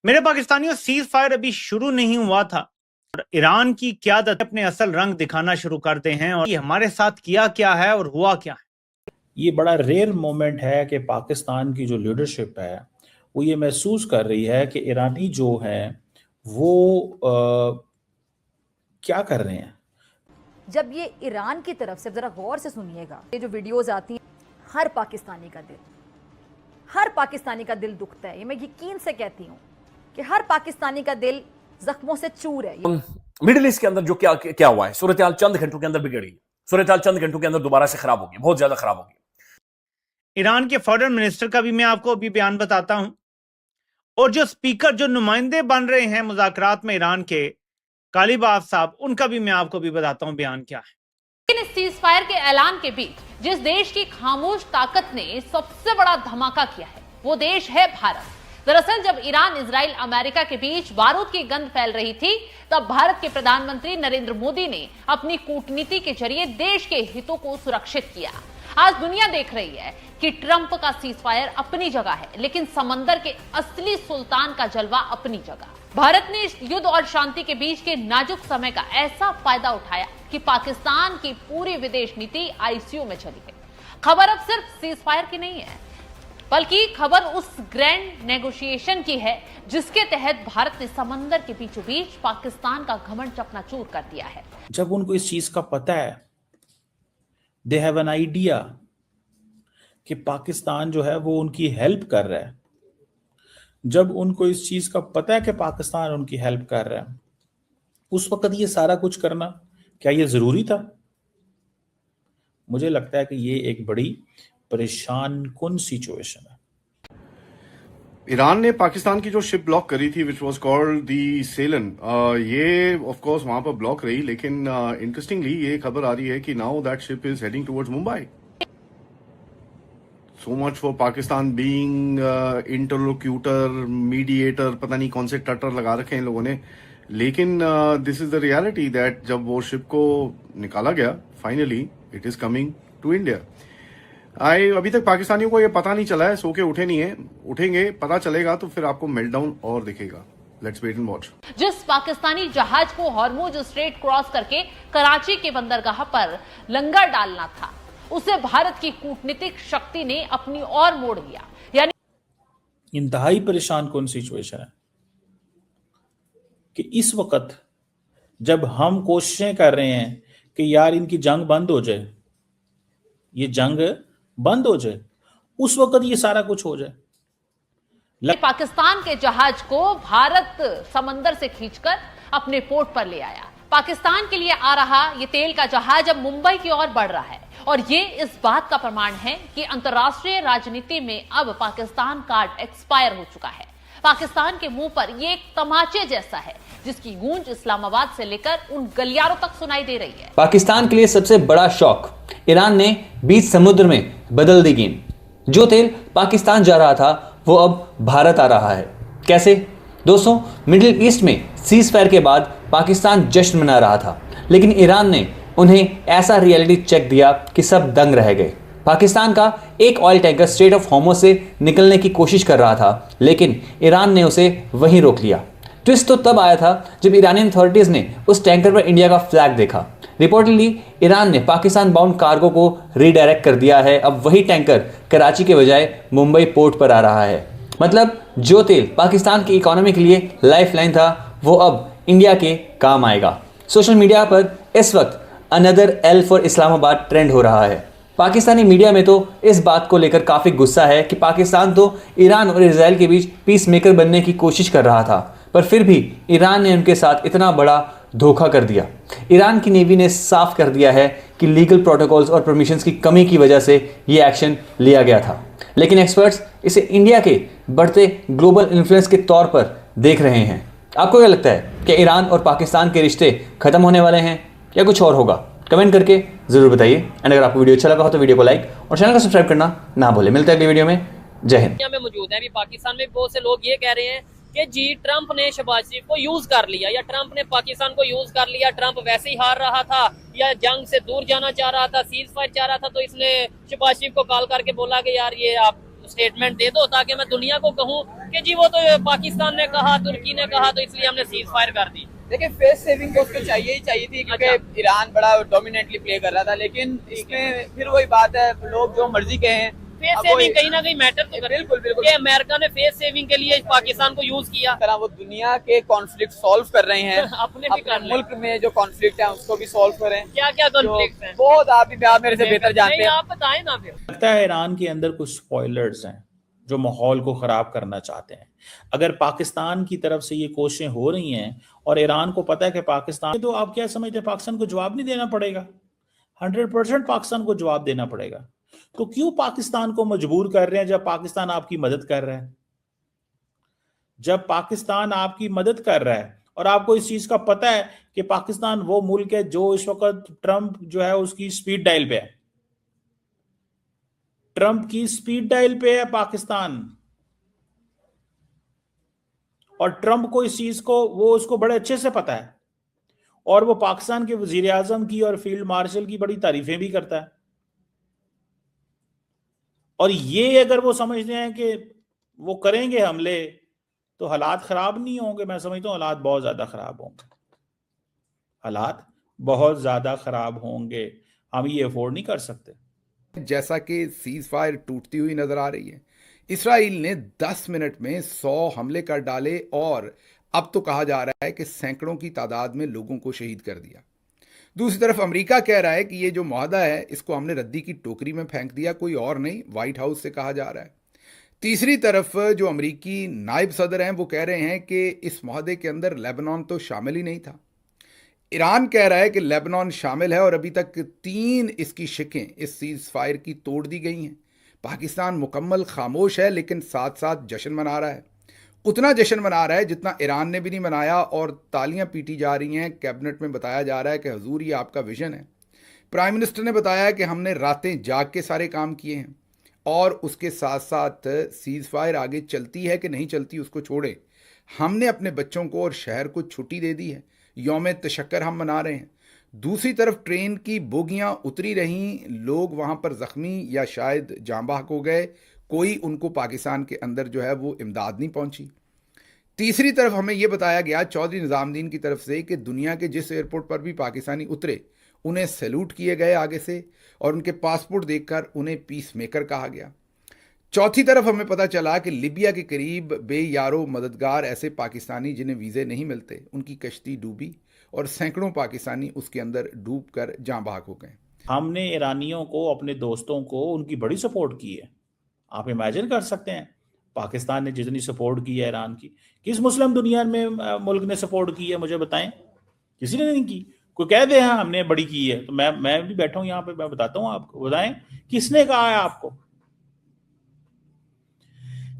मेरे पाकिस्तानियों, cease fire अभी शुरू नहीं हुआ था और ईरान की क़यादत अपने असल रंग दिखाना शुरू करते हैं और ये हमारे साथ किया क्या है और हुआ क्या है। ये बड़ा रेयर मोमेंट है कि पाकिस्तान की जो लीडरशिप है वो ये महसूस कर रही है कि ईरानी जो है वो क्या कर रहे हैं। जब ये ईरान की तरफ से, जरा गौर से सुनिएगा, ये जो वीडियोस आती हैं, हर पाकिस्तानी का दिल दुखता है। ये मैं यकीन से कहती हूँ कि हर पाकिस्तानी का दिल जख्मों से चूर है। मिडिल ईस्ट के अंदर जो क्या हुआ है, सूरत हाल चंद घंटों के अंदर बिगड़ गई, सूरत हाल चंद घंटों के अंदर दोबारा से खराब होगी, बहुत ज्यादा खराब होगी। ईरान के फॉरेन मिनिस्टर का भी मैं आपको अभी बयान बताता हूं, और जो स्पीकर, जो नुमाइंदे बन रहे हैं मुज़ाकरात में ईरान के, कालीबाफ साहब, उनका भी मैं आपको भी बताता हूं बयान क्या है। लेकिन इस सीज फायर के ऐलान के बीच जिस देश की खामोश ताकत ने सबसे बड़ा धमाका किया है, वो देश है भारत। दरअसल जब ईरान, इजराइल, अमेरिका के बीच बारूद की गंध फैल रही थी, तब भारत के प्रधानमंत्री नरेंद्र मोदी ने अपनी कूटनीति के जरिए देश के हितों को सुरक्षित किया। आज दुनिया देख रही है कि ट्रंप का सीज फायर अपनी जगह है, लेकिन समंदर के असली सुल्तान का जलवा अपनी जगह। भारत ने इस युद्ध और शांति के बीच के नाजुक समय का ऐसा फायदा उठाया कि पाकिस्तान की पूरी विदेश नीति आईसीयू में चली गई। खबर अब सिर्फ सीज फायर की नहीं है, बल्कि खबर उस ग्रैंड नेगोशिएशन की है जिसके तहत भारत ने समंदर के बीचों बीच पाकिस्तान का घमंड चकनाचूर कर दिया है। जब उनको इस चीज का पता है, दे हैव एन आइडिया कि पाकिस्तान जो है वो उनकी हेल्प कर रहा है, जब उनको इस चीज का पता है कि पाकिस्तान उनकी हेल्प कर रहा है, उस वक्त ये सारा कुछ करना क्या ये जरूरी था? मुझे लगता है कि ये एक बड़ी परेशान कुन सिचुएशन है। ईरान ने पाकिस्तान की जो शिप ब्लॉक करी थी, which was called the Selan, ये ऑफ कोर्स वहां पर ब्लॉक रही, लेकिन इंटरेस्टिंगली ये खबर आ रही है कि now that ship is heading towards Mumbai. So much for Pakistan being interlocutor, mediator, पता नहीं कौन से टटर लगा रखे हैं इन लोगों ने, लेकिन this is the reality that जब वो शिप को निकाला गया, finally it is coming to India. अभी तक पाकिस्तानियों को ये पता नहीं चला है, सो के उठे नहीं है, उठेंगे, पता चलेगा तो फिर आपको मेल्टडाउन और दिखेगा। Let's wait and watch. जिस पाकिस्तानी जहाज को हॉर्मुज स्ट्रेट क्रॉस करके कराची के बंदरगाह पर लंगर डालना था, उसे भारत की कूटनीतिक शक्ति ने अपनी ओर मोड़ लिया। यानी इंतहाई परेशान कौन सिचुएशन है कि इस वक्त जब हम कोशिशें कर रहे हैं कि यार इनकी जंग बंद हो जाए, ये जंग बंद हो जाए, उस वक्त ये सारा कुछ हो जाए। पाकिस्तान के जहाज को भारत समंदर से खींचकर अपने पोर्ट पर ले आया। पाकिस्तान के लिए आ रहा ये तेल का जहाज अब मुंबई की ओर बढ़ रहा है, और ये इस बात का प्रमाण है कि अंतर्राष्ट्रीय राजनीति में अब पाकिस्तान कार्ड एक्सपायर हो चुका है। पाकिस्तान के मुंह पर ये एक तमाचे जैसा है जिसकी गूंज इस्लामाबाद से लेकर उन गलियारों तक सुनाई दे रही है। पाकिस्तान के लिए सबसे बड़ा शॉक, ईरान ने बीच समुद्र में बदल दी गेम। जो तेल पाकिस्तान जा रहा था वो अब भारत आ रहा है। कैसे? दोस्तों, मिडिल ईस्ट में सीज फायर के बाद पाकिस्तान जश्न मना रहा था, लेकिन ईरान ने उन्हें ऐसा रियलिटी चेक दिया कि सब दंग रह गए। पाकिस्तान का एक oil tanker straight of Hormuz से निकलने की कोशिश कर रहा था, लेकिन ईरान ने उसे वहीं रोक लिया। ट्विस्ट तो तब आया था जब ईरानी अथॉरिटीज ने उस टैंकर पर इंडिया का फ्लैग देखा। रिपोर्टली ईरान ने पाकिस्तान बाउंड कार्गो को रीडायरेक्ट कर दिया है। अब वही टैंकर कराची के बजाय मुंबई पोर्ट पर आ रहा है। मतलब जो तेल पाकिस्तान की इकोनॉमी के लिए लाइफलाइन था, वो अब इंडिया के काम आएगा। सोशल मीडिया पर इस वक्त another L for Islamabad trend हो रहा है। पाकिस्तानी मीडिया में तो इस बात को लेकर काफ़ी गुस्सा है कि पाकिस्तान तो ईरान और इजराइल के बीच पीस मेकर बनने की कोशिश कर रहा था, पर फिर भी ईरान ने उनके साथ इतना बड़ा धोखा कर दिया। ईरान की नेवी ने साफ कर दिया है कि लीगल प्रोटोकॉल्स और परमिशंस की कमी की वजह से ये एक्शन लिया गया था, लेकिन एक्सपर्ट्स इसे इंडिया के बढ़ते ग्लोबल इन्फ्लुएंस के तौर पर देख रहे हैं। आपको क्या लगता है कि ईरान और पाकिस्तान के रिश्ते खत्म होने वाले हैं या कुछ और होगा? कमेंट करके जरूर बताइए। एंड अगर आपको वीडियो अच्छा लगा हो तो वीडियो को लाइक और चैनल को सब्सक्राइब करना ना भूलें। मिलते हैं अगली वीडियो में। जय हिंद। में मौजूद है अभी पाकिस्तान में बहुत से लोग ये कह रहे हैं कि जी ट्रंप ने शहबाज शरीफ को यूज कर लिया, या ट्रंप ने पाकिस्तान को यूज कर लिया। ट्रंप वैसे ही हार रहा था या जंग से दूर जाना चाह रहा था, सीज फायर चाह रहा था, तो इसने शहबाज शरीफ को कॉल करके बोला कि यार ये आप स्टेटमेंट दे दो ताकि मैं दुनिया को कहूं कि जी वो तो पाकिस्तान ने कहा, तुर्की ने कहा, तो इसलिए हमने सीज फायर कर दी। देखिए फेस सेविंग तो उसको चाहिए ही चाहिए थी, क्योंकि अच्छा। ईरान बड़ा डोमिनेटली प्ले कर रहा था, लेकिन इसमें फिर वही बात है, लोग जो मर्जी कहें। फेस अब सेविंग वही- कहीं ना कहीं मैटर तो करे। बिल्कुल बिल्कुल। कि अमेरिका ने फेस सेविंग के लिए पाकिस्तान को यूज किया। तरह वो दुनिया के कॉन्फ्लिक्ट सॉल्व कर रहे हैं अपने भी कर अपने लें। मुल्क में जो कॉन्फ्लिक्ट है उसको भी सॉल्व करें। क्या क्या जो कॉन्फ्लिक्ट है? बहुत आप मेरे से बेहतर जानते नहीं, हैं। आप बताएं ना फिर। लगता है ईरान के अंदर कुछ स्पॉयलर्स हैं जो माहौल को खराब करना चाहते हैं। अगर पाकिस्तान की तरफ से ये कोशिशें हो रही हैं और ईरान को पता है कि पाकिस्तान, तो आप क्या समझते हैं पाकिस्तान को जवाब नहीं देना पड़ेगा? 100% पाकिस्तान को जवाब देना पड़ेगा। तो क्यों पाकिस्तान को मजबूर कर रहे हैं जब पाकिस्तान आपकी मदद कर रहा है? जब पाकिस्तान आपकी मदद कर रहा है और आपको इस चीज का पता है कि पाकिस्तान वो मुल्क है जो इस वक्त ट्रंप जो है उसकी स्पीड डायल पे है, ट्रंप की स्पीड डायल पे है पाकिस्तान, और ट्रंप को इस चीज को वो उसको बड़े अच्छे से पता है, और वो पाकिस्तान के वजीर आजम की और फील्ड मार्शल की बड़ी तारीफें भी करता है। और ये अगर वो समझते हैं कि वो करेंगे हमले तो हालात खराब नहीं होंगे, मैं समझता हूँ हालात बहुत ज्यादा खराब होंगे, हालात बहुत ज्यादा खराब होंगे। हम ये अफोर्ड नहीं कर सकते। जैसा कि सीज फायर टूटती हुई नजर आ रही है, इसराइल ने 10 मिनट में 100 हमले कर डाले और अब तो कहा जा रहा है कि सैकड़ों की तादाद में लोगों को शहीद कर दिया। दूसरी तरफ अमेरिका कह रहा है कि ये जो मुआहदा है इसको हमने रद्दी की टोकरी में फेंक दिया, कोई और नहीं, व्हाइट हाउस से कहा जा रहा है। तीसरी तरफ जो अमेरिकी नायब सदर हैं वो कह रहे हैं कि इस मुआहदे के अंदर लेबनान तो शामिल ही नहीं था। ईरान कह रहा है कि लेबनान शामिल है और अभी तक 3 इसकी शिकें इस सीज फायर की तोड़ दी गई हैं। पाकिस्तान मुकम्मल खामोश है, लेकिन साथ साथ जश्न मना रहा है, उतना जश्न मना रहा है जितना ईरान ने भी नहीं मनाया, और तालियां पीटी जा रही हैं। कैबिनेट में बताया जा रहा है कि हुजूर ये आपका विजन है। प्राइम मिनिस्टर ने बताया कि हमने रातें जाग के सारे काम किए हैं, और उसके साथ साथ सीज फायर आगे चलती है कि नहीं चलती उसको छोड़े, हमने अपने बच्चों को और शहर को छुट्टी दे दी है, यौम तशक्कर हम मना रहे हैं। दूसरी तरफ ट्रेन की बोगियां उतरी रहीं, लोग वहां पर जख्मी या शायद जाँ बहक हो गए, कोई उनको पाकिस्तान के अंदर जो है वो इमदाद नहीं पहुंची। तीसरी तरफ हमें यह बताया गया चौधरी निज़ामुद्दीन की तरफ से कि दुनिया के जिस एयरपोर्ट पर भी पाकिस्तानी उतरे उन्हें सैल्यूट किए गए आगे से, और उनके पासपोर्ट देखकर उन्हें पीस मेकर कहा गया। चौथी तरफ हमें पता चला कि लिबिया के करीब बेयारो मददगार ऐसे पाकिस्तानी जिन्हें वीज़े नहीं मिलते, उनकी कश्ती डूबी और सैकड़ों पाकिस्तानी उसके अंदर डूब कर जाँ बहक हो गए। हमने ईरानियों को, अपने दोस्तों को, उनकी बड़ी सपोर्ट की है। आप इमेजिन कर सकते हैं पाकिस्तान ने जितनी सपोर्ट की है ईरान की, किस मुस्लिम दुनिया में मुल्क ने सपोर्ट की है मुझे बताएं? किसी ने नहीं की। कोई कह दे हाँ हमने बड़ी की है, तो मैं भी बैठा हूं यहाँ पे, मैं बताता हूं आपको, बताएं किसने कहा है आपको,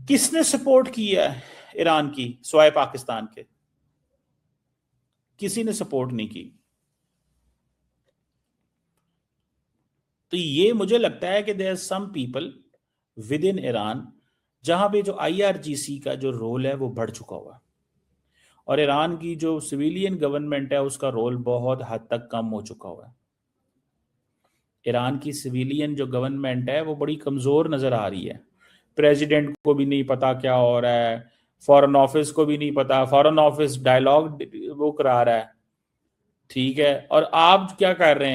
किसने सपोर्ट की है ईरान की स्वाय पाकिस्तान के? किसी ने सपोर्ट नहीं की। तो ये मुझे लगता है कि there some people within Iran जहां पे जो IRGC का जो रोल है वो बढ़ चुका हुआ, और ईरान की जो सिविलियन गवर्नमेंट है उसका रोल बहुत हद तक कम हो चुका हुआ है। ईरान की सिविलियन जो गवर्नमेंट है वो बड़ी कमजोर नजर आ रही है। प्रेसिडेंट को भी नहीं पता क्या हो रहा है, फॉरेन ऑफिस को भी नहीं पता, फॉरेन ऑफिस डायलॉग वो करा रहा है, ठीक है, और आप क्या कर रहे हैं?